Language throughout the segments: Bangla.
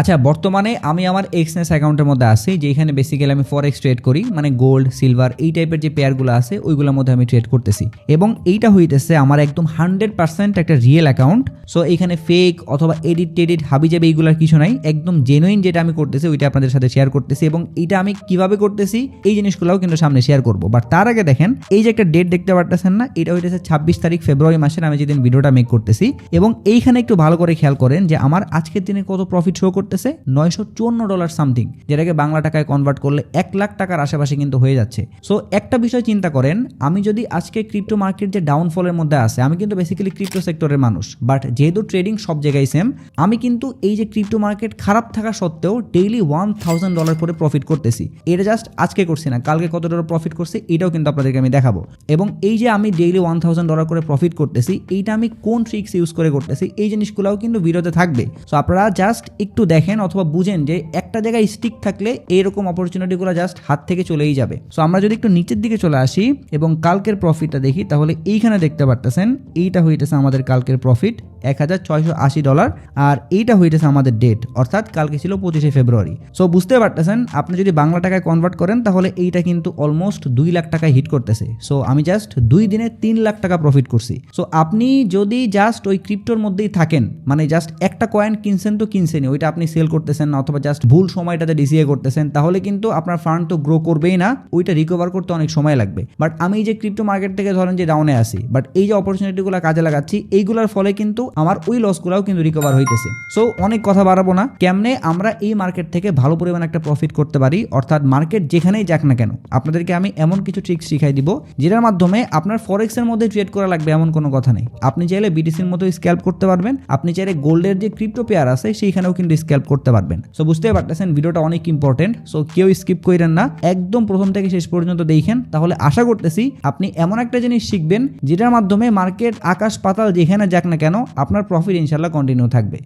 আচ্ছা, বর্তমানে আমি আমার এক্সনেস অ্যাকাউন্টের মধ্যে আছি, যেখানে বেসিক্যালি আমি ফরেক্স ট্রেড করি, মানে গোল্ড, সিলভার এই টাইপের যে পেয়ারগুলো আছে ওইগুলোর মধ্যে আমি ট্রেড করতেছি। এবং এইটা হইতেছে আমার একদম 100% একটা রিয়েল অ্যাকাউন্ট। সো এইখানে ফেক অথবা এডিট টেডিট হাবিজাবি এইগুলোর কিছু নাই, একদম জেনুইন যেটা আমি করতেছি ওইটা আপনাদের সাথে শেয়ার করতেছি। এবং এইটা আমি কিভাবে করতেছি এই জিনিসগুলোও কিন্তু সামনে শেয়ার করবো। বাট তার আগে দেখেন এই যে একটা ডেট দেখতে পারতেছেন না, এটা হইতেছে 26 তারিখ ফেব্রুয়ারি মাসের, আমি যেদিন ভিডিওটা মেক করতেছি। এবং এইখানে একটু ভালো করে খেয়াল করেন যে আমার আজকের দিনে কত প্রফিট শো করতেছে, $954 সামথিং, যেটাকে বাংলা টাকায় কনভার্ট করলে 1 লাখ টাকার আশেপাশে কিন্তু হয়ে যাচ্ছে। সো একটা বিষয় চিন্তা করেন, আমি যদি আজকে ক্রিপ্টো মার্কেট যে ডাউনফলের মধ্যে আছে, আমি কিন্তু বেসিক্যালি ক্রিপ্টো সেক্টরের মানুষ, বাট যেহেতু ট্রেডিং সব জায়গায় সেম, আমি কিন্তু এই যে ক্রিপ্টো মার্কেট খারাপ থাকা সত্ত্বেও ডেইলি $1000 করে প্রফিট করতেছি। এটা জাস্ট আজকে করছি না, কালকে কত ডলার প্রফিট করছি এটাও কিন্তু আপনাদেরকে আমি দেখাবো। এবং এই যে আমি ডেইলি $1000 করে প্রফিট করতেছি, এইটা আমি কোন ট্রিক্স ইউজ করে করতেছি এই জিনিসগুলোও কিন্তু ভিডিওতে থাকবে। সো আপনারা জাস্ট একটু দেখেন অথবা বুঝেন যে একটা জায়গায় স্টিক থাকলে এইরকম অপরচুনিটিগুলো জাস্ট হাত থেকে চলেই যাবে। সো আমরা যদি একটু নিচের দিকে চলে আসি এবং কালকের প্রফিটটা দেখি, তাহলে এইখানে দেখতে পারতেছেন এইটা হইতেছে আমাদের কালকের প্রফিট $1680, আর এইটা হইতেছে আমাদের ডেট, অর্থাৎ কালকে ছিল 25শে ফেব্রুয়ারি। সো বুঝতে পারতেছেন আপনি যদি বাংলা টাকায় কনভার্ট করেন তাহলে এইটা কিন্তু অলমোস্ট 2 লাখ টাকায় হিট করতেছে। সো আমি জাস্ট 2 দিনে 3 লাখ টাকা প্রফিট করছি। সো আপনি যদি জাস্ট ওই ক্রিপ্টোর মধ্যেই থাকেন, মানে জাস্ট একটা কয়েন কিনছেন তো কিনছেনই, ওইটা আপনি সেল করতেছেন না, অথবা জাস্ট ভুল সময়টাতে ডিসিএ করতেছেন, তাহলে কিন্তু আপনার ফান্ড তো গ্রো করবেই না, ওইটা রিকভার করতে অনেক সময় লাগবে। বাট আমি এই যে ক্রিপ্টো মার্কেট থেকে ধরেন যে ডাউনে আসি, বাট এই যে অপরচুনিটিগুলো কাজে লাগাচ্ছি, এইগুলোর ফলে কিন্তু আমার ওই লসগুলোও কিন্তু রিকভার হইতেছে। সো অনেক কথা বাড়াবো না, কেমনে আমরা এই মার্কেট থেকে ভালো পরিমাণ একটা প্রফিট করতে পারি, অর্থাৎ মার্কেট যেখানেই যাক না কেন আপনাদেরকে আমি এমন কিছু ট্রিক্স শিখাই দিব যেটার মাধ্যমে আপনার ফরেক্সের মধ্যে ট্রেড করা লাগবে এমন কোনো কথা নেই। আপনি চাইলে বিটিসির মতো স্ক্যাল্প করতে পারবেন, আপনি চাইলে গোল্ডের যে ক্রিপ্টো পেয়ার আছে সেইখানেও কিন্তু স্ক্যাল্প করতে পারবেন। সো বুঝতে পারতেছেন ভিডিওটা অনেক ইম্পর্টেন্ট। সো কেউ স্কিপ করেন না, একদম প্রথম থেকে শেষ পর্যন্ত দেখেন, তাহলে আশা করতেছি আপনি এমন একটা জিনিস শিখবেন যেটার মাধ্যমে মার্কেট আকাশ পাতাল যেখানে যাক না কেন আপনার প্রফিট ইনশাল্লাহ কন্টিনিউ থাকবে।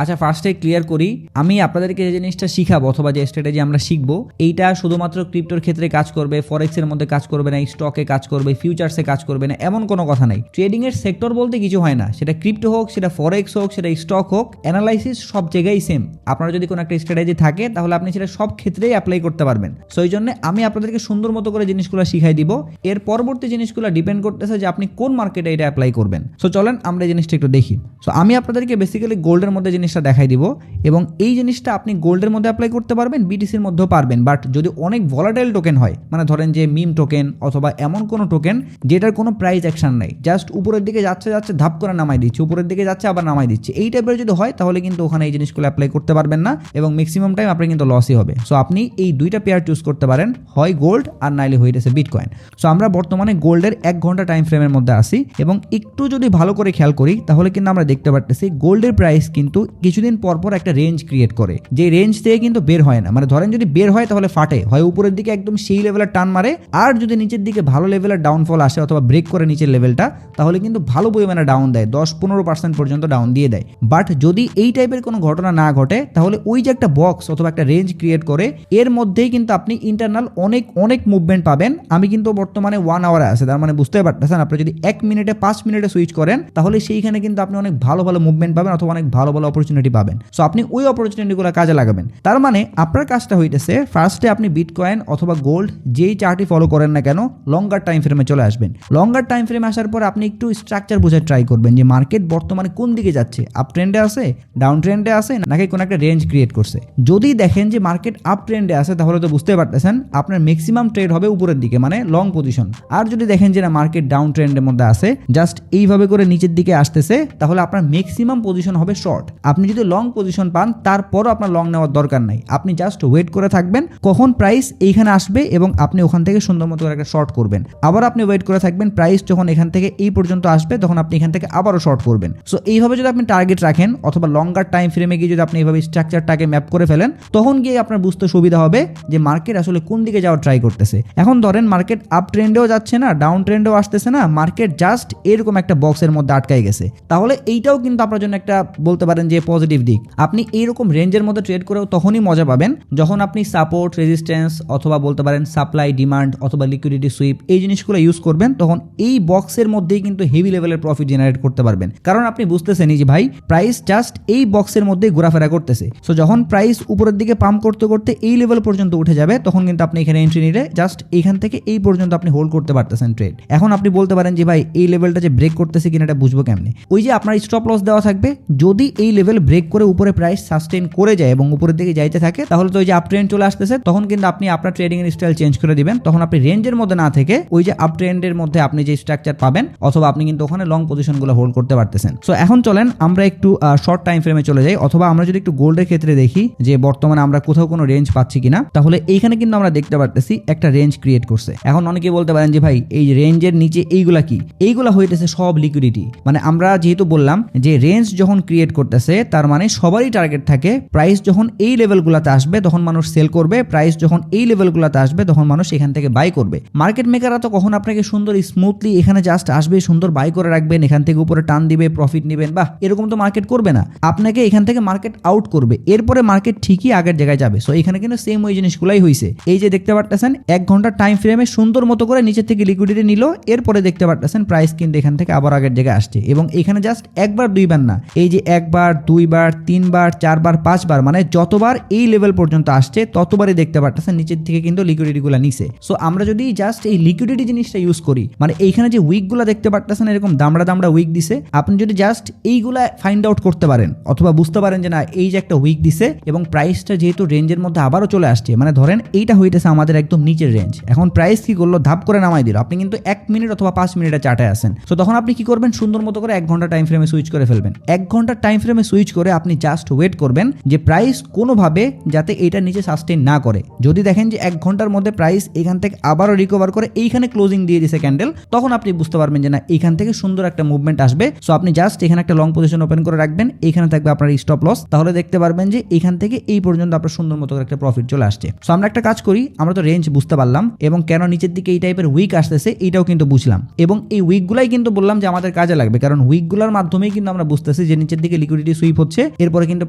আচ্ছা, ফার্স্টে ক্লিয়ার করি, আমি আপনাদেরকে যে জিনিসটা শিখাবো অথবা যে স্ট্র্যাটেজি আমরা শিখবো, এইটা শুধুমাত্র ক্রিপ্টোর ক্ষেত্রে কাজ করবে, ফরেক্সের মধ্যে কাজ করবে না, স্টকে কাজ করবে, ফিউচার্সে কাজ করবে না, এমন কোনো কথা নাই। ট্রেডিং এর সেক্টর বলতে কিছু হয় না, সেটা ক্রিপ্টো হোক, সেটা ফরেক্স হোক, সেটা স্টক হোক, অ্যানালাইসিস সব জায়গায় সেম। আপনার যদি কোনো একটা স্ট্র্যাটেজি থাকে তাহলে আপনি সেটা সব ক্ষেত্রেই অ্যাপ্লাই করতে পারবেন। সো এই জন্য আমি আপনাদেরকে সুন্দর মতো করে জিনিসগুলো শিখাই দিব। এর পরবর্তী জিনিসগুলো ডিপেন্ড করতেছে যে আপনি কোন মার্কেটে এটা অ্যাপ্লাই করবেন। সো চলেন আমরা এই জিনিসটা একটু দেখি। সো আমি আপনাদেরকে বেসিক্যালি গোল্ডের মধ্যে জিনিসটা দেখাই দিব, এবং এই জিনিসটা আপনি গোল্ডের মধ্যে অ্যাপ্লাই করতে পারবেন, বিটিসির মধ্যেও পারবেন। বাট যদি অনেক ভলাটাইল টোকেন হয়, মানে ধরেন যে মিম টোকেন অথবা এমন কোনো টোকেন যেটার কোনো প্রাইস অ্যাকশন নাই, জাস্ট উপরের দিকে যাচ্ছে যাচ্ছে ধাপ করে নামাই দিচ্ছে, উপরের দিকে যাচ্ছে আবার নামাই দিচ্ছে, এই টাইপের যদি হয় তাহলে কিন্তু ওখানে এই জিনিসগুলো অ্যাপ্লাই করতে পারবেন না, এবং ম্যাক্সিমাম টাইম আপনার কিন্তু লসই হবে। সো আপনি এই দুইটা পেয়ার চুজ করতে পারেন, হয় গোল্ড আর নাইলে হইতেছে বিটকয়েন। সো আমরা বর্তমানে গোল্ডের 1 ঘন্টা টাইম ফ্রেমের মধ্যে আসি, এবং একটু যদি ভালো করে খেয়াল করি তাহলে কিন্তু আমরা দেখতে পারতেছি গোল্ডের প্রাইস কিন্তু কিছুদিন পর পর একটা রেঞ্জ ক্রিয়েট করে, যে রেঞ্জ থেকে কিন্তু বের হয় না। মানে ধরেন যদি বের হয় তাহলে ফাটে, হয় উপরের দিকে একদম সেই লেভেলের টান মারে, আর যদি নিচের দিকে ভালো লেভেলের ডাউনফল আসে অথবা ব্রেক করে নিচের লেভেলটা, তাহলে কিন্তু ভালো পরিমাণে ডাউন দেয়, 10-15% পর্যন্ত ডাউন দিয়ে দেয়। বাট যদি এই টাইপের কোনো ঘটনা না ঘটে তাহলে ওই যে একটা বক্স অথবা একটা রেঞ্জ ক্রিয়েট করে, এর মধ্যেই কিন্তু আপনি ইন্টারনাল অনেক অনেক মুভমেন্ট পাবেন। আমি কিন্তু বর্তমানে 1 আওয়ারে আছে, তার মানে বুঝতে পারতেছেন আপনি যদি 1 মিনিটে 5 মিনিটে সুইচ করেন তাহলে সেইখানে কিন্তু আপনি অনেক ভালো ভালো মুভমেন্ট পাবেন অথবা অনেক ভালো ভালো অপরচুনিটি পাবেন। সো আপনি ওই অপরচুনিটিগুলো কাজে লাগাবেন। তার মানে আপনার কাজটা হইতেছে ফার্স্টে আপনি বিটকয়েন অথবা গোল্ড যেই চার্টই ফলো করেন না কেন লঙ্গার টাইম ফ্রেমে চলে আসবেন। লঙ্গার টাইম ফ্রেমে আসার পর আপনি একটু স্ট্রাকচার বোঝার ট্রাই করবেন যে মার্কেট বর্তমানে কোন দিকে যাচ্ছে, আপ ট্রেন্ডে আছে, ডাউন ট্রেন্ডে আছে, নাকি কোনো একটা রেঞ্জ ক্রিয়েট করছে। যদি দেখেন যে মার্কেট আপ ট্রেন্ডে আছে তাহলে তো বুঝতে পারতেছেন আপনার ম্যাক্সিমাম ট্রেড হবে উপরের দিকে, মানে লং পজিশন। আর যদি দেখেন যে না মার্কেট ডাউন ট্রেন্ডের মধ্যে আছে, জাস্ট এইভাবে করে নিচের দিকে আসতেছে, তাহলে আপনার ম্যাক্সিমাম পজিশন হবে শর্ট। আপনি যদি লং পজিশন পান তারপরও আপনার লং নেওয়ার দরকার নাই, আপনি জাস্ট ওয়েট করে থাকবেন কখন প্রাইস এইখানে আসবে এবং আপনি ওখান থেকে সুন্দর মতো একটা শর্ট করবেন। আবার আপনি ওয়েট করে থাকবেন প্রাইস যখন এখান থেকে এই পর্যন্ত আসবে তখন আপনি এখান থেকে আবারও শর্ট করবেন। সো এইভাবে যদি আপনি টার্গেট রাখেন অথবা লঙ্গার টাইম ফ্রেমে গিয়ে যদি আপনি এইভাবে স্ট্রাকচারটাকে ম্যাপ করে ফেলেন, তখন গিয়ে আপনার বুঝতে সুবিধা হবে যে মার্কেট আসলে কোন দিকে যাওয়ার ট্রাই করতেছে। এখন ধরেন মার্কেট আপ ট্রেন্ডেও যাচ্ছে না, ডাউন ট্রেন্ডেও আসতেছে না, মার্কেট জাস্ট এরকম একটা বক্সের মধ্যে আটকাই গেছে, তাহলে এইটাও কিন্তু আপনার জন্য একটা বলতে পারেন যে যে পজিটিভ দিক। আপনি এইরকম রেঞ্জের মধ্যে ট্রেড করেও তখনই মজা পাবেন যখন আপনি সাপোর্ট, রেজিস্ট্যান্স অথবা বলতে পারেন সাপ্লাই, ডিমান্ড অথবা লিকুইডিটি সুইপ এই জিনিসগুলো ইউজ করবেন। তখন এই বক্সের মধ্যেই কিন্তু হেভি লেভেলের প্রফিট জেনারেট করতে পারবেন, কারণ আপনি বুঝতেছেনই যে ভাই প্রাইস জাস্ট এই বক্সের মধ্যেই ঘোরাফেরা করতেছে। সো যখন প্রাইস উপরের দিকে পাম্প করতে করতে এই লেভেল পর্যন্ত উঠে যাবে তখন কিন্তু আপনি এখানে এন্ট্রি নিলে জাস্ট এইখান থেকে এই পর্যন্ত আপনি হোল্ড করতে পারতেছেন ট্রেড। এখন আপনি বলতে পারেন যে ভাই এই লেভেলটা যে ব্রেক করতেছে কিনা এটা বুঝবো কেমনে? ওই যে আপনার স্টপ লস দেওয়া থাকবে, যদি এই লেভেল ব্রেক করে উপরে প্রাইস সাস্টেইন করে যায় এবং উপরের দিকে যাইতে থাকে তাহলে তো ওই যে আপ ট্রেন্ড চলে আসতেছে, তখন কিন্তু আপনি আপনার ট্রেডিং এর স্টাইল চেঞ্জ করে দিবেন। তখন আপনি রেঞ্জের মধ্যে না থেকে ওই যে আপ ট্রেন্ডের মধ্যে আপনি যে স্ট্রাকচার পাবেন অথবা আপনি কিন্তু ওখানে লং পজিশনগুলো হোল্ড করতে পারতেছেন। সো এখন চলেন আমরা একটু শর্ট টাইম ফ্রেমে চলে যাই, অথবা আমরা যদি একটু গোল্ডের ক্ষেত্রে দেখি যে বর্তমানে আমরা কোথাও কোনো রেঞ্জ পাচ্ছি কিনা, তাহলে এইখানে কিন্তু আমরা দেখতে পারতেছি একটা রেঞ্জ ক্রিয়েট করছে। এখন অনেকে বলতে পারেন যে ভাই এই রেঞ্জের নিচে এইগুলা কি? এইগুলা হইতেছে সব লিকুইডিটি। মানে আমরা যেহেতু বললাম যে রেঞ্জ যখন ক্রিয়েট করতেছে তার মানে সবারই টার্গেট থাকে প্রাইস যখন এই লেভেলগুলোতে আসবে তখন মানুষ সেল করবে, প্রাইস যখন এই লেভেলগুলোতে আসবে তখন মানুষ এখান থেকে বাই করবে। মার্কেট মেকাররা তো কখন আপনাকে সুন্দর স্মুথলি এখানে জাস্ট আসবে, সুন্দর বাই করে রাখবেন, এখান থেকে উপরে টান দিবে, প্রফিট নেবেন, বাহ এরকম তো মার্কেট করবে না। আপনাকে এখান থেকে মার্কেট আউট করবে, এরপরে মার্কেট ঠিকই আগের জায়গায় যাবে। সো এখানে কিন্তু সেম ওই জিনিসগুলাই হয়েছে। এই যে দেখতে পারতেছেন 1 ঘন্টার টাইম ফ্রেমে সুন্দর মতো করে নিচের থেকে লিকুইডিটি নিল, এরপরে দেখতে পারতেছেন প্রাইস কিন্তু এখান থেকে আবার আগের জায়গায় আসছে এবং এখানে জাস্ট একবার দুইবার না, এই যে একবার, দুইবার, তিনবার, চারবার, পাঁচবার, মানে যতবার এই লেভেল পর্যন্ত আসছে ততবারই দেখতে পারতেছেন নিচের থেকে কিন্তু লিকুইডিটি গুলা নিছে। সো আমরা যদি জাস্ট এই লিকুইডিটি জিনিসটা ইউজ করি, মানে এইখানে যে উইক গুলা দেখতে পারতেছেন এরকম দামড়া দামড়া উইক দিছে, আপনি যদি জাস্ট এইগুলা ফাইন্ড আউট করতে পারেন অথবা বুঝতে পারেন যে না এই যে একটা উইক দিছে এবং প্রাইসটা যেহেতু রেঞ্জের মধ্যে আবারও চলে আসছে, মানে ধরেন এইটা হইতেছে আমাদের একদম নিচের রেঞ্জ, এখন প্রাইস কি করলো ধাপ করে নামাই দিল, আপনি কিন্তু 1 মিনিট অথবা 5 মিনিটের চার্টে আছেন। সো তখন আপনি কি করবেন? সুন্দর মতো করে 1 ঘন্টা টাইম ফ্রেমে সুইচ করে ফেলবেন। 1 ঘন্টার টাইম ফ্রেমে সুইচ করে আপনি জাস্ট ওয়েট করবেন যে প্রাইস কোনোভাবে যাতে এইটা নিচে সাস্টেইন না করে। যদি দেখেন যে 1 ঘন্টার মধ্যে প্রাইস এখান থেকে আবারও রিকভার করে এইখানে ক্লোজিং দিয়ে দিছে ক্যান্ডেল, তখন আপনি বুঝতে পারবেন যে না এইখান থেকে সুন্দর একটা মুভমেন্ট আসবে। সো আপনি জাস্ট এখানে একটা লং পজিশন ওপেন করে রাখবেন, এইখানে থাকবে আপনার স্টপ লস, তাহলে দেখতে পারবেন যে এইখান থেকে এই পর্যন্ত আপনার সুন্দর মতো করে একটা প্রফিট চলে আসছে। সো আমরা একটা কাজ করি, আমরা তো রেঞ্জ বুঝতে পারলাম এবং কেন নিচের দিকে এই টাইপের উইক আসতেছে এইটাও কিন্তু বুঝলাম, এবং এই উইকগুলাই কিন্তু বললাম যে আমাদের কাজে লাগবে, কারণ উইকগুলোর মাধ্যমেই কিন্তু আমরা বুঝতেছি যে নিচের দিকে লিকুইডিটি সুইপ হচ্ছে, এরপরে কিন্তু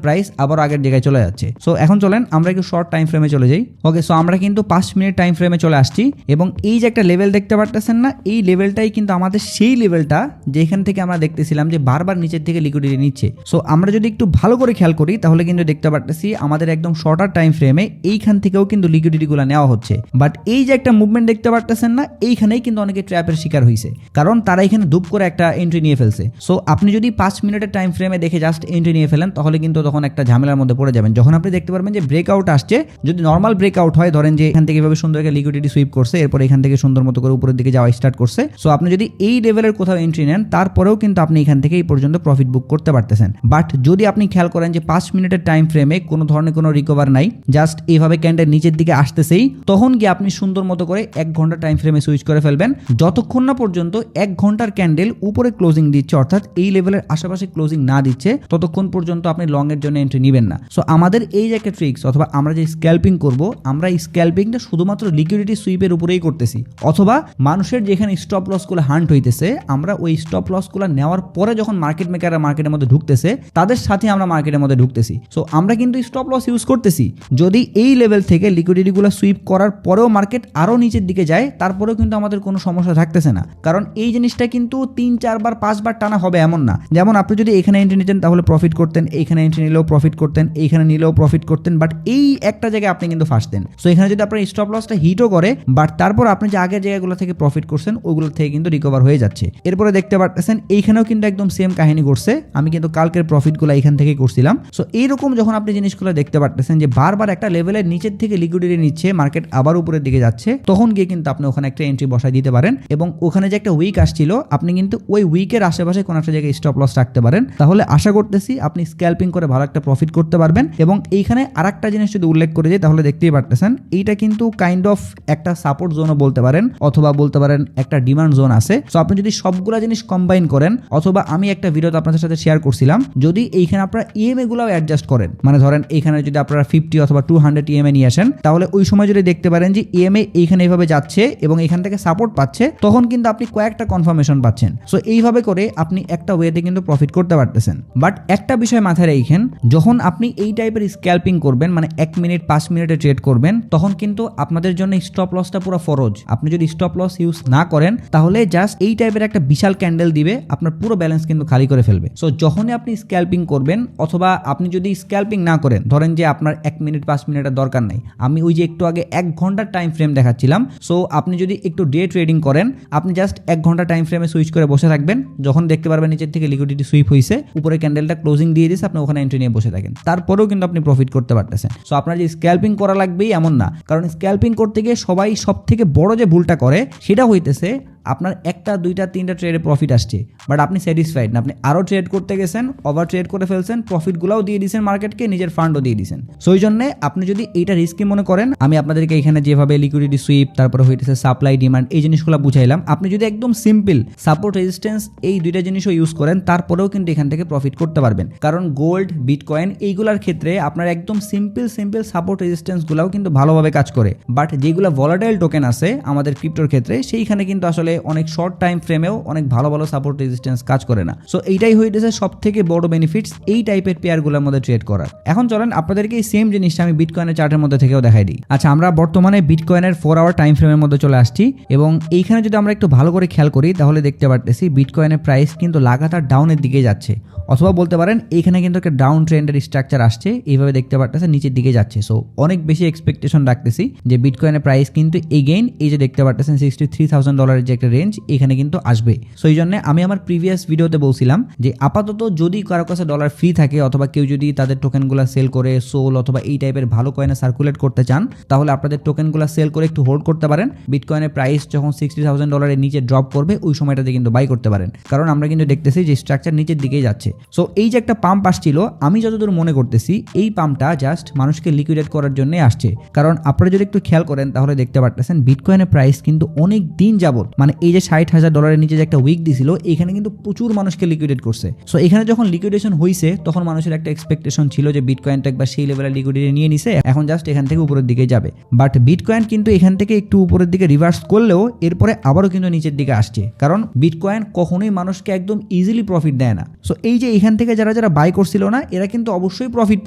প্রাইস আবার আগের জায়গায় চলে যাচ্ছে। সো এখন চলেন আমরা একটু শর্ট টাইম ফ্রেমে চলে যাই। ওকে, সো আমরা কিন্তু 5 মিনিট টাইম ফ্রেমে চলে আসছি এবং এই যে একটা লেভেল দেখতে পারতেছেন না, এই লেভেলটাই কিন্তু আমাদের সেই লেভেলটা যেখান থেকে আমরা দেখতেছিলাম যে বারবার নিচের থেকে লিকুইডিটি নিচ্ছে। সো আমরা যদি একটু ভালো করে খেয়াল করি তাহলে কিন্তু দেখতে পারতেছি আমাদের একদম শর্টার টাইম ফ্রেমে এইখান থেকেও কিন্তু লিকুইডিটি গুলো নেওয়া হচ্ছে, বাট এই যে একটা মুভমেন্ট দেখতে পারতেছেন না, এইখানেই কিন্তু অনেকে ট্র্যাপের শিকার হয়েছে, কারণ তারা এখানে ধূপ করে একটা এন্ট্রি নিয়ে ফেলছে। সো আপনি যদি 5 মিনিটের টাইম ফ্রেমে দেখে জাস্ট এন্ট্রি নিয়ে ফেলেন তাহলে কিন্তু তখন একটা ঝামেলার মধ্যে পড়ে যাবেন। যখন আপনি দেখতে পারবেন যে ব্রেকআউট আসছে, যদি নর্মাল ব্রেকআউট হয়, ধরেন যে এখান থেকে এভাবে সুন্দর একটা লিকুইডিটি সুইপ করছে, এরপর এখান থেকে সুন্দর মতো করে উপরের দিকে যাওয়া স্টার্ট করছে, সো আপনি যদি এই লেভেলের কোথাও এন্ট্রি নেন তারপরেও কিন্তু আপনি এখান থেকে এই পর্যন্ত প্রফিট বুক করতে পারতেছেন। বাট যদি আপনি খেয়াল করেন যে 5 মিনিটের টাইম ফ্রেমে কোনো ধরনের কোনো রিকভার নাই, জাস্ট এইভাবে ক্যান্ডেল নিচের দিকে আসতেছেই, তখন গিয়ে আপনি সুন্দর মতো করে 1 ঘন্টা টাইম ফ্রেমে সুইচ করে ফেলবেন, যতক্ষণ না পর্যন্ত 1 ঘন্টার ক্যান্ডেল উপরে ক্লোজিং দিচ্ছে, অর্থাৎ এই লেভেলের আশেপাশে ক্লোজিং না দিচ্ছে, ততক্ষণ পর্যন্ত আপনি লং এর জন্য এন্ট্রি নেবেন না। সো আমাদের এই যে একটা ট্রিক্স অথবা আমরা যে স্ক্যাল্পিং করব, আমরা এই স্ক্যাল্পিংটা শুধুমাত্র লিকুইডিটি সুইপের উপরেই করতেছি, অথবা মানুষের যেখানে স্টপ লস গুলো হান্ট হইতেছে, আমরা ওই স্টপ লস গুলো নেওয়ার পরে যখন মার্কেট মেকাররা মার্কেটের মধ্যে ঢুকতেছে তাদের সাথে আমরা মার্কেটের মধ্যে ঢুকতেছি। সো আমরা কিন্তু স্টপ লস ইউজ করতেছি, যদি এই লেভেল থেকে লিকুইডিটি গুলো সুইপ করার পরেও মার্কেট আরো নিচের দিকে যায় তারপরেও কিন্তু আমাদের কোনো সমস্যা থাকতেছে না, কারণ এই জিনিসটা কিন্তু 3, 4 বার 5 বার টানা হবে এমন না। যেমন আপনি যদি এখানে এন্ট্রি নিতেন তাহলে প্রফিট করতেন, এইখানে এন্ট্রি নিলেও প্রফিট করতেন, এইখানে নিলেও প্রফিট করতেন, বাট এই একটা জায়গায় আপনি কিন্তু ফাঁসতেন। সো এখানে যদি আপনার স্টপ লসটা হিটও করে, বাট তারপর আপনি যে আগের জায়গাগুলো থেকে প্রফিট করছেন ওগুলো থেকে কিন্তু রিকভার হয়ে যাচ্ছে। এরপরে দেখতে পাচ্ছেন এইখানেও কিন্তু একদম সেম কাহিনী ঘটছে, আমি কিন্তু কালকের প্রফিটগুলো এইখান থেকে করছিলাম। সো এইরকম যখন আপনি জিনিসগুলো দেখতে পাচ্ছেন যে বারবার একটা লেভেলের নিচের থেকে লিকুইডিটি নিচ্ছে, মার্কেট আবার উপরের দিকে যাচ্ছে, তখন গিয়ে কিন্তু আপনি ওখানে একটা এন্ট্রি বসাই দিতে পারেন, এবং ওখানে যে একটা উইক আসছিল আপনি কিন্তু ওই উইকের আশেপাশে কোনো একটা জায়গায় স্টপ লস রাখতে পারেন, তাহলে আশা করতেছি আপনি স্ক্যাল্পিং করে ভালো একটা প্রফিট করতে পারবেন। এবং এইখানে আরেকটা জিনিস যদি উল্লেখ করে যাই তাহলে দেখতেই পারতেছেন এইটা কিন্তু কাইন্ড অফ একটা সাপোর্ট জোনও বলতে পারেন, অথবা বলতে পারেন একটা ডিমান্ড জোন আছে। সো আপনি যদি সবগুলা জিনিস কম্বাইন করেন, অথবা আমি একটা ভিডিওতে আপনাদের সাথে শেয়ার করছিলাম, যদি এইখানে আপনারা ইএমএ গুলাও অ্যাডজাস্ট করেন, মানে ধরেন এইখানে যদি আপনারা 50 অথবা 200 ইএমএ নিয়ে আসেন, তাহলে ওই সময় যদি দেখতে পারেন যে ইএমএ এইখানে এইভাবে যাচ্ছে এবং এখান থেকে সাপোর্ট পাচ্ছে, তখন কিন্তু আপনি কয়েকটা কনফার্মেশন পাচ্ছেন। সো এইভাবে করে আপনি একটা ওয়েতে কিন্তু প্রফিট করতে পারতেছেন। বাট একটা বিষয় মাথায় রাখেন, যখন আপনি এই টাইপের স্ক্যাল্পিং করবেন মানে 1 মিনিট 5 মিনিটে ট্রেড করবেন, তখন কিন্তু আপনাদের জন্য স্টপ লসটা পুরো ফরজ। আপনি যদি স্টপ লস ইউজ না করেন তাহলে জাস্ট এই টাইপের একটা বিশাল ক্যান্ডেল দিবে, আপনার পুরো ব্যালেন্স কিন্তু খালি করে ফেলবে। সো যখনই আপনি স্ক্যাল্পিং করবেন, অথবা আপনি যদি স্ক্যাল্পিং না করেন, ধরেন যে আপনার 1 মিনিট 5 মিনিটের দরকার নাই, আমি ওই যে একটু আগে 1 ঘন্টার টাইম ফ্রেম দেখাচ্ছিলাম। সো আপনি যদি একটু ডে ট্রেডিং করেন, আপনি জাস্ট 1 ঘন্টা টাইম ফ্রেমে সুইচ করে বসে থাকবেন। যখন দেখতে পারবেন নিচের থেকে লিকুইডিটি সুইপ হয়েছে, উপরে ক্যান্ডেলটা ক্লোজিং দিয়ে দিয়েছে, আপনি ওখানে এন্ট্রি নিয়ে বসে থাকেন, তারপরেও কিন্তু আপনি প্রফিট করতে পারতেছেন। সো আপনার যে স্ক্যাল্পিং করা লাগবেই এমন না, কারণ স্ক্যাল্পিং করতে গিয়ে সবাই সব থেকে বড় যে ভুলটা করে সেটা হইতেছে আপনার 1টা 2টা 3টা ট্রেডে প্রফিট আসছে, বাট আপনি স্যাটিসফাইড না, আপনি আরও ট্রেড করতে গেছেন, ওভার ট্রেড করে ফেলছেন, প্রফিটগুলোও দিয়ে দিয়েছেন মার্কেটকে, নিজের ফান্ডও দিয়ে দিয়েছেন। সো এই জন্য আপনি যদি এইটা রিস্কি মনে করেন, আমি আপনাদেরকে এখানে যেভাবে লিকুইডিটি সুইপ, তারপরে হইতেছে সাপ্লাই ডিমান্ড, এই জিনিসগুলো বুঝাইলাম। আপনি যদি একদম সিম্পল সাপোর্ট রেজিস্ট্যান্স এই দুইটা জিনিসও ইউজ করেন, তারপরেও কিন্তু এখান থেকে প্রফিট করতে পারবেন। কারণ গোল্ড, বিটকয়েন এইগুলোর ক্ষেত্রে আপনার একদম সিম্পল সাপোর্ট রেজিস্ট্যান্সগুলোও কিন্তু ভালোভাবে কাজ করে, বাট যেগুলো ভলাটাইল টোকেন আছে আমাদের ক্রিপ্টোর ক্ষেত্রে, সেইখানে কিন্তু আসলে অনেক শর্ট টাইম ফ্রেমেও অনেক ভালো সাপোর্ট রেজিস্ট্যান্স কাজ করে না। সো এইটাই হইতেছে সব থেকে বড় বেনিফিটস এই টাইপের পেয়ারগুলোর মধ্যে ট্রেড করার। এখন চলেন আপনাদেরকে এই সেম জিনিসটা আমি বিটকয়েনের চার্টের মধ্যে থেকেও দেখাই দিই। আচ্ছা, আমরা বর্তমানে বিটকয়েনের 4 আওয়ার টাইম ফ্রেমের মধ্যে চলে আসছি, এবং এইখানে যদি আমরা একটু ভালো করে খেয়াল করি তাহলে দেখতে পারতেছি বিটকয়েনের প্রাইস কিন্তু লাগাতার ডাউনের দিকে যাচ্ছে, অথবা বলতে পারেন এইখানে কিন্তু একটা ডাউন ট্রেন্ডের স্ট্রাকচার আসছে, এইভাবে দেখতে পারতেছে নিচের দিকে যাচ্ছে। সো অনেক বেশি এক্সপেকটেশন রাখতেছি যে বিটকয়েনের প্রাইস কিন্তু এগেইন এই যে দেখতে পারতেছেন $63,000 যে একটা রেঞ্জ, এখানে কিন্তু আসবে। সো এই জন্য আমি আমার প্রিভিয়াস ভিডিওতে বলছিলাম যে আপাতত যদি কারো কাছে ডলার ফ্রি থাকে, অথবা কেউ যদি তাদের টোকেনগুলো সেল করে সোল অথবা এই টাইপের ভালো কয়েনে সার্কুলেট করতে চান, তাহলে আপনাদের টোকেনগুলো সেল করে একটু হোল্ড করতে পারেন। বিটকয়েনের প্রাইস যখন $60,000 নিচে ড্রপ করবে, ওই সময়টাতে কিন্তু বাই করতে পারেন, কারণ আমরা কিন্তু দেখতেছি যে স্ট্রাকচার নিচের দিকেই যাচ্ছে। সো এই যে একটা পাম্প আসছিল, আমি যতদূর মনে করতেছি এই পাম্পটা জাস্ট মানুষকে লিকুইডেট করার জন্য আসছে। কারণ আপনারা যদি একটু খেয়াল করেন তাহলে দেখতে পারতেছেন বিটকয়েনের প্রাইস কিন্তু অনেক দিন যাবত, মানে এই যে $60,000 নিচে যে একটা উইক দিছিল, এখানে কিন্তু প্রচুর মানুষকে লিকুইডেট করছে। সো এখানে যখন লিকুইডেশন হয়েছে, তখন মানুষের একটা এক্সপেকটেশন ছিল যে বিটকয়েনটা একবার সেই লেভেলের লিকুইডিটি নিয়ে নিছে, এখন জাস্ট এখান থেকে উপরের দিকে যাবে। বাট বিটকয়েন কিন্তু এখান থেকে একটু উপরের দিকে রিভার্স করলেও এরপরে আবারও কিন্তু নিচের দিকে আসছে, কারণ বিটকয়েন কখনোই মানুষকে একদম ইজিলি প্রফিট দেয় না। সো এই যে এখান থেকে যারা বাই করছিল না, এরা কিন্তু অবশ্যই প্রফিট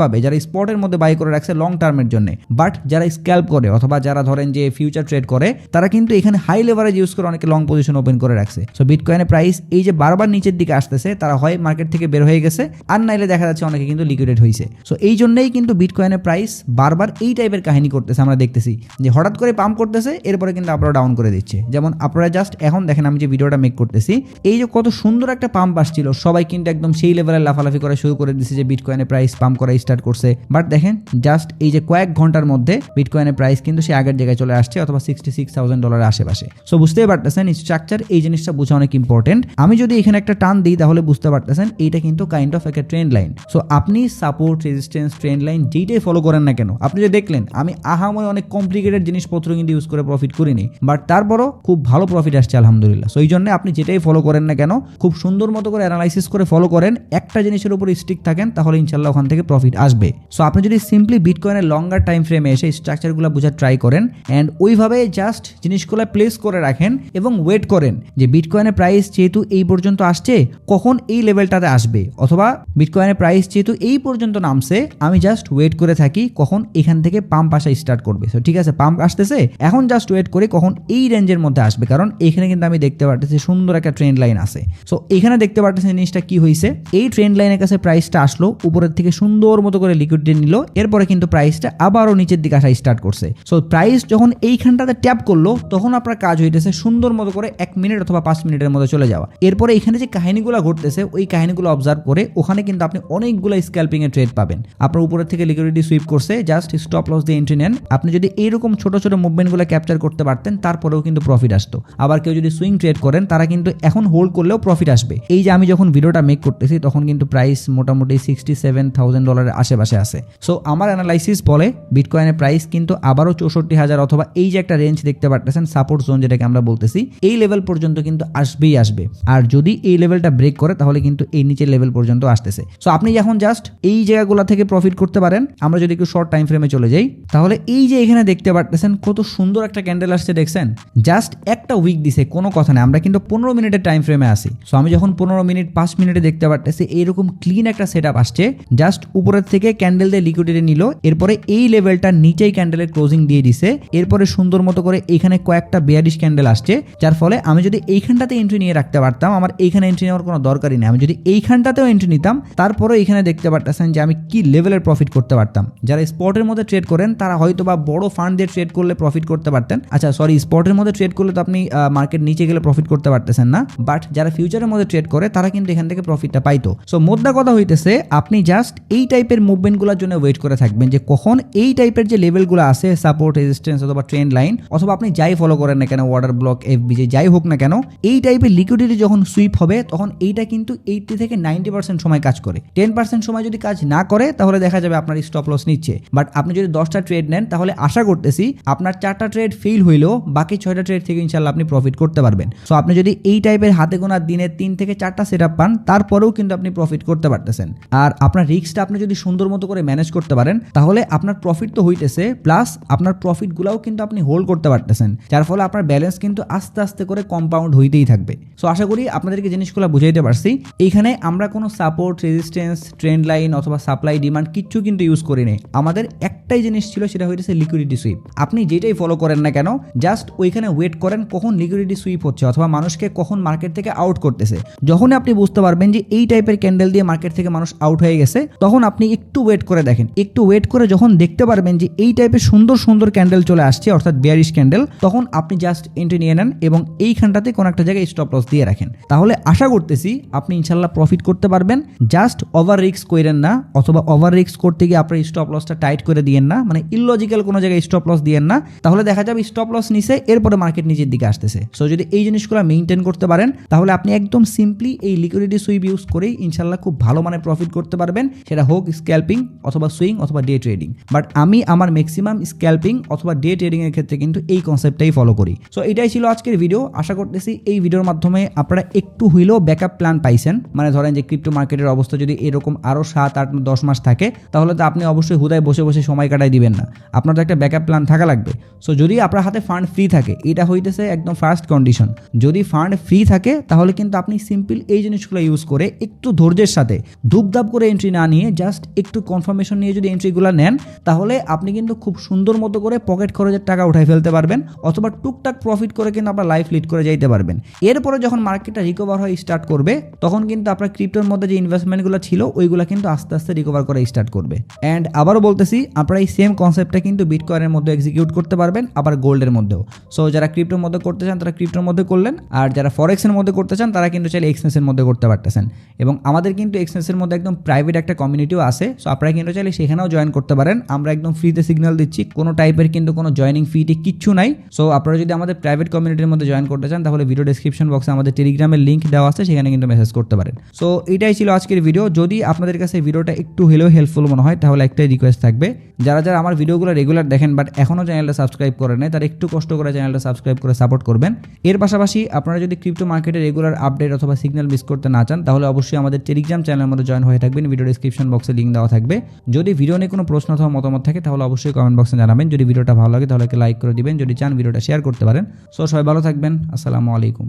পাবে যারা স্পটের মধ্যে বাই করে রাখছে লং টার্মের জন্য। বাট যারা স্ক্যাল্প করে অথবা যারা ধরেন যে ফিউচার ট্রেড করে, তারা কিন্তু এখানে হাই লেভারেজ ইউজ করে অনেকে লং পজিশন ওপেন করে রাখছে। সো বিটকয়েনের প্রাইস এই যে বারবার নিচের দিকে আসতেছে, তারা হয় মার্কেট থেকে বের হয়ে গেছে, আর নাইলে দেখা যাচ্ছে অনেকে কিন্তু লিকুইডেট হয়েছে। সো এই জন্যই কিন্তু বিটকয়েনের প্রাইস বারবার এই টাইপের কাহিনী করতেছে। আমরা দেখতেছি যে হঠাৎ করে পাম্প করতেছে, এরপরে কিন্তু আপনারা ডাউন করে দিচ্ছে। যেমন আপনারা জাস্ট এখন দেখেন আমি যে ভিডিওটা মেক করতেছি, এই যে কত সুন্দর একটা পাম্প আসছিল, সবাই কিন্তু একদম সেই লেভেলের লাফালাফি করা শুরু করে দিচ্ছে যে বিটকয়েনের প্রাইস পাম্প করা স্টার্ট করছে। বাট দেখেন জাস্ট এই যে কয়েক ঘন্টার মধ্যে বিটকয়েনের প্রাইস কিন্তু সে আগের জায়গায় চলে আসছে, অথবা $66,000 আশেপাশে। সো বুঝতেই পারতেছেন স্ট্রাকচার, এই জিনিসটা বোঝা অনেক ইম্পর্টেন্ট। আমি যদি এখানে একটা টান দিই তাহলে বুঝতে পারতেছেন এইটা কিন্তু কাইন্ড অফ একটা ট্রেন্ড লাইন। সো আপনি সাপোর্ট, রেজিস্ট্যান্স, ট্রেন্ড লাইন যেইটাই ফলো করেন না কেন, আপনি যে দেখলেন আমি আহাময় অনেক কমপ্লিকেটেড জিনিসপত্র কিন্তু ইউজ করে প্রফিট করিনি, বাট তারপরও খুব ভালো প্রফিট আসছে আলহামদুলিল্লাহ। সো এই জন্য আপনি যেটাই ফলো করেন না কেন, খুব সুন্দর মতো করে অ্যানালাইসিস করে ফলো করেন, একটা জিনিসের উপর স্টিক থাকেন, তাহলে ইনশাল্লাহ ওখান থেকে প্রফিট আসবে। সো আপনি যদি সিম্পলি বিটকয়েনের লঙ্গার টাইম ফ্রেমে এসে স্ট্রাকচারগুলো বোঝার ট্রাই করেন, অ্যান্ড ওইভাবে জাস্ট জিনিসগুলো প্লেস করে রাখেন এবং ওয়েট করেন যে বিটকয়েনের প্রাইস যেহেতু এই পর্যন্ত আসছে, কখন এই লেভেলটাতে আসবে, অথবা বিটকয়েনের প্রাইস যেহেতু এই পর্যন্ত নামছে, আমি জাস্ট ওয়েট করে থাকি কখন এখান থেকে পাম্প আসা স্টার্ট করবে। সো ঠিক আছে, পাম্প আসতেছে, এখন জাস্ট ওয়েট করে কখন এই রেঞ্জের মধ্যে আসবে, কারণ এখানে কিন্তু আমি দেখতে পারতেছি সুন্দর একটা ট্রেন্ড লাইন আছে। সো এখানে দেখতে পারতেছি জিনিসটা কি হয়েছে, এই ট্রেন্ড লাইনের কাছে প্রাইসটা আসলো, উপরের থেকে সুন্দর মতো করে লিকুইডিটি নিল, এরপরে কিন্তু প্রাইসটা আবারও নিচের দিকে আসা স্টার্ট করছে। সো প্রাইস যখন এইখানটাতে ট্যাপ করলো, তখন আপনার কাজ হইতেছে সুন্দর মতো করে 1 মিনিট অথবা 5 মিনিটের মধ্যে চলে যাওয়া। এরপরে এখানে যে কাহিনীগুলো ঘটতেছে, ওই কাহিনীগুলো অবজার্ভ করে ওখানে কিন্তু আপনি অনেকগুলো স্ক্যাল্পিং এর ট্রেড পাবেন। আপনার উপরের থেকে লিকুইডিটি সুইপ করছে, জাস্ট স্টপ লস দিয়ে এন্ট্রি নেন। আপনি যদি এইরকম ছোট ছোট মুভমেন্টগুলো ক্যাপচার করতে পারতেন, তারপরেও কিন্তু প্রফিট আসতো। আবার কেউ যদি সুইং ট্রেড করেন, তারা কিন্তু এখন হোল্ড করলেও প্রফিট আসবে। এই যে আমি যখন ভিডিওটা মেক করতেছি, তখন কিন্তু প্রাইস মোটামুটি $67,000 আশেপাশে আছে। সো আমার অ্যানালাইসিস বলে বিটকয়েনের প্রাইস কিন্তু আবারও 64,000 অথবা এই যে একটা রেঞ্জ দেখতে পারতেছেন সাপোর্ট জোন, যেটাকে আমরা বলতেছি, এই লেভেল পর্যন্ত কিন্তু আসবেই আসবে, আর যদি এই লেভেলটা ব্রেক করে তাহলে কিন্তু এই নিচের লেভেল পর্যন্ত আসতেছে। সো আপনি এখন জাস্ট এই জায়গাগুলো থেকে প্রফিট করতে পারেন। আমরা যদি একটু শর্ট টাইম ফ্রেমে চলে যাই, তাহলে এই যে এখানে দেখতে পারতেছেন কত সুন্দর একটা ক্যান্ডেল আসছে, দেখছেন? জাস্ট একটা উইক দিছে, কোনো কথা নেই। আমরা কিন্তু 15 মিনিটের টাইম ফ্রেমে আসি। সো আমি যখন 15 মিনিট 5 মিনিটে দেখতে পারতেছি এইরকম ক্লিন একটা সেট আপ আসছে, জাস্ট উপরের থেকে ক্যান্ডেল দিয়ে লিকুইডিটি নিল, এরপরে এই লেভেলটা নিচেই ক্যান্ডেলের ক্লোজিং দিয়ে দিছে, এরপরে সুন্দর মতো করে এখানে কয়েকটা বেয়ারিশ ক্যান্ডেল আসছে, যার ফলে আমি যদি এইখানটাতে এন্ট্রি নিয়ে রাখতে পারতাম, আমার এইখানে এন্ট্রি নেওয়ার কোনো দরকারই নেই। আমি যদি এইখানটাতেও এন্ট্রি নিতাম, তারপরে এখানে দেখতে পারতেছেন যে আমি কি লেভেলের প্রফিট করতে পারতাম। যারা স্পটের মধ্যে ট্রেড করেন তারা হয়তো বা বড় ফান্ড দিয়ে ট্রেড করলে প্রফিট করতে পারতেন। আচ্ছা সরি, স্পটের মধ্যে ট্রেড করলে তো আপনি মার্কেট নিচে গেলে প্রফিট করতে পারতেছেন না, বাট যারা ফিউচারের মধ্যে ট্রেড করে তারা কিন্তু এখান থেকে প্রফিটটা পাইতো। সো মোদ্দা কথা হইতেছে, আপনি জাস্ট এই টাইপের মুভমেন্টগুলোর জন্য ওয়েট করে থাকবেন যে কখন এই টাইপের যে লেভেলগুলো আছে, সাপোর্ট, রেজিস্ট্যান্স অথবা ট্রেন্ড লাইন, অথবা আপনি যাই ফলো করেন না কেন, অর্ডার ব্লক, এফবিজে যাই হোক না কেন, এই টাইপের লিকুইডিটি যখন সুইপ হবে তখন এইটা কিন্তু 80 থেকে 90% সময় কাজ করে। 10% সময় যদি কাজ না করে তাহলে দেখা যাবে আপনার স্টপ লস নিচ্ছে। বাট আপনি যদি 10টা ট্রেড নেন তাহলে আশা করতেছি আপনার 4টা ট্রেড ফেল হইলেও বাকি 6টা ট্রেড থেকে ইনশাল্লাহ আপনি প্রফিট করতে পারবেন। সো আপনি যদি এই টাইপের হাতে গোনা দিনে 3 থেকে 4টা সেট আপ পান, তারপরেও কিন্তু আপনি প্রফিট করতে পারতেছেন। আর আপনার রিস্কটা আপনি যদি সুন্দর মতো করে ম্যানেজ করতে পারেন তাহলে আপনার প্রফিট তো হইতেছে, প্লাস আপনার প্রফিটগুলোও কিন্তু আপনি হোল্ড করতে পারতেছেন, যার ফলে আপনার ব্যালেন্স কিন্তু আস্তে আস্তে করে কম্পাউন্ড হইতেই থাকবে। সো আশা করি আপনাদেরকে জিনিসগুলো বুঝাইতে পারছি। এইখানে আমরা কোনো সাপোর্ট, রেজিস্ট্যান্স, ট্রেন্ড লাইন অথবা সাপ্লাই ডিমান্ড কিচ্ছু কিন্তু ইউজ করি নাই। আমাদের একটাই জিনিস ছিল, সেটা হইতেছে লিকুইডিটি সুইপ। আপনি যেটাই ফলো করেন না কেন, জাস্ট ওইখানে ওয়েট করেন কখন লিকুইডিটি সুইপ হচ্ছে অথবা মানুষকে কখন মার্কেট থেকে আউট করতেছে। যখন আপনি বুঝতে পারবেন যে এই টাইপের ক্যান্ডেল দিয়ে মার্কেট থেকে মানুষ আউট হয়ে গেছে, তখন আপনি একটু ওয়েট করে দেখেন। একটু ওয়েট করে যখন দেখতে পারবেন যে এই টাইপের সুন্দর সুন্দর ক্যান্ডেল চলে আসছে, অর্থাৎ বেয়ারিশ ক্যান্ডেল, তখন আপনি জাস্ট এন্ট্রি নিয়ে নেন এবং এইখানটাতে কোনো একটা জায়গায় স্টপ লস দিয়ে রাখেন। তাহলে আশা করতেছি আপনি ইনশাল্লাহ প্রফিট করতে পারবেন। জাস্ট ওভার রিস্ক করেন না, অথবা ওভার রিস্ক করতে গিয়ে আপনার স্টপ লসটা টাইট করে দিয়েন না, মানে ইললজিক্যাল কোনো জায়গায় স্টপ লস দিয়েন না। তাহলে দেখা যাবে স্টপ লস নিছে, এরপরে মার্কেট নিচের দিকে আসতেছে। সো যদি এই জিনিসগুলো মেইনটেইন করতে পারেন তাহলে আপনি একদম সিম্পলি এই লিকুইডিটি সুইপ ইউজ করেই ইনশাল্লাহ খুব ভালো মানে প্রফিট করতে পারবেন, সেটা হোক স্ক্যাল্পিং অথবা সুইং অথবা ডে ট্রেডিং। বাট আমি আমার ম্যাক্সিমাম স্ক্যাল্পিং অথবা ডে ট্রেডিং এর ক্ষেত্রে কিন্তু এই কনসেপ্টটাই ফলো করি। সো এটাই ছিল আজকের ভিডিও। আশা করতেছি এই ভিডিওর মাধ্যমে আপনারা একটু হইলেও ব্যাকআপ প্ল্যান পাইছেন। মানে ধরেন যে ক্রিপ্টো মার্কেটের অবস্থা যদি এরকম আরো 7, 8, 10 মাস থাকে তাহলে তো আপনি অবশ্যই হুদায় বসে বসে সময় কাটাই দিবেন না, আপনার তো একটা ব্যাকআপ প্ল্যান থাকা লাগবে। সো যদি আপনার হাতে ফান্ড ফ্রি থাকে, এটা হইতেছে একদম ফার্স্ট কন্ডিশন। যদি ফান্ড ফ্রি থাকে তাহলে কিন্তু আপনি সিম্পল এই জিনিসগুলো ইউজ করে একটু ধৈর্যের সাথে ধূপধাপ করে এন্ট্রি না নিয়ে জাস্ট একটু কনফার্মেশন নিয়ে যদি এন্ট্রিগুলো নেন তাহলে আপনি কিন্তু খুব সুন্দর মতো করে পকেট খরচের টাকা উঠাই ফেলতে পারবেন, অথবা টুকটাক প্রফিট করে কিন্তু আপনার লাইফ লিড করে যাইতে পারবেন। এরপরে যখন মার্কেটটা রিকভার হয়ে স্টার্ট করবে তখন কিন্তু আপনার ক্রিপ্টোর মধ্যে যে ইনভেস্টমেন্টগুলো ছিল ওইগুলো কিন্তু আস্তে আস্তে রিকভার করে স্টার্ট করবে। অ্যান্ড আবারও বলতেছি, আপনারা এই সেম কনসেপ্টটা কিন্তু বিটকয়েনের মধ্যে এক্সিকিউট করতে পারবেন, আবার গোল্ডের মধ্যেও। সো যারা ক্রিপ্টোর মধ্যে করতে চান তারা ক্রিপ্টোর মধ্যে করলেন, আর যারা ফরেক্সের মধ্যে করতে চান তারা কিন্তু চাইলে এক্সচেঞ্জের মধ্যে করতে পারতেছেন। এবং আমাদের কিন্তু এক্সচেঞ্জের মধ্যে একদম প্রাইভেট একটা কমিউনিটিও আছে। সো আপনারা কিন্তু চাইলে সেখানেও জয়েন করতে পারেন। আমরা একদম ফ্রিতে সিগন্যাল দিচ্ছি, কোনো টাইপের কিন্তু কোনো জয়নিং ফিটি কিচ্ছু নাই। সো আপনারা যদি আমাদের প্রাইভেট কমিউনিটির মধ্যে জয়েন করতে চান তাহলে ভিডিও ডেসক্রিপশন বক্সে আমাদের টেলিগ্রামের লিঙ্ক দেওয়া আছে, সেখানে কিন্তু মেসেজ করতে পারেন। সো এটাই ছিল আজকের ভিডিও। যদি আপনাদের কাছে ভিডিওটা একটু হলেও হেল্পফুল মনে হয় তাহলে একটাই রিকোয়েস্ট থাকবে, যারা যারা আমার ভিডিওগুলো রেগুলার দেখেন বাট এখনও চ্যানেলটা সাবস্ক্রাইব করেন নাই, তারা একটু কষ্ট করে চ্যানেলটা সাবস্ক্রাইব করে সাপোর্ট করবেন। এর পাশাপাশি আপনারা যদি ক্রিপ্টো মার্কেটে রেগুলার আপডেট অথবা সিগন্যাল মিস করতে না চান তাহলে অবশ্যই আমাদের টেলিগ্রাম চ্যানেলের মধ্যে জয়েন হয়ে থাকবেন। ভিডিও ডেসক্রিপশন বক্সে লিঙ্ক দেওয়া থাকবে। যদি ভিডিও নিয়ে কোনো প্রশ্ন অথবা মতামত থাকে তাহলে অবশ্যই কমেন্ট বক্সে জানাবেন। যদি ভিডিওটা ভালো লাগে তাহলে লাইক করে দিবেন, যদি চান ভিডিওটা শেয়ার করতে পারেন। সো সবাই ভালো থাকবেন। আসসালামু আলাইকুম।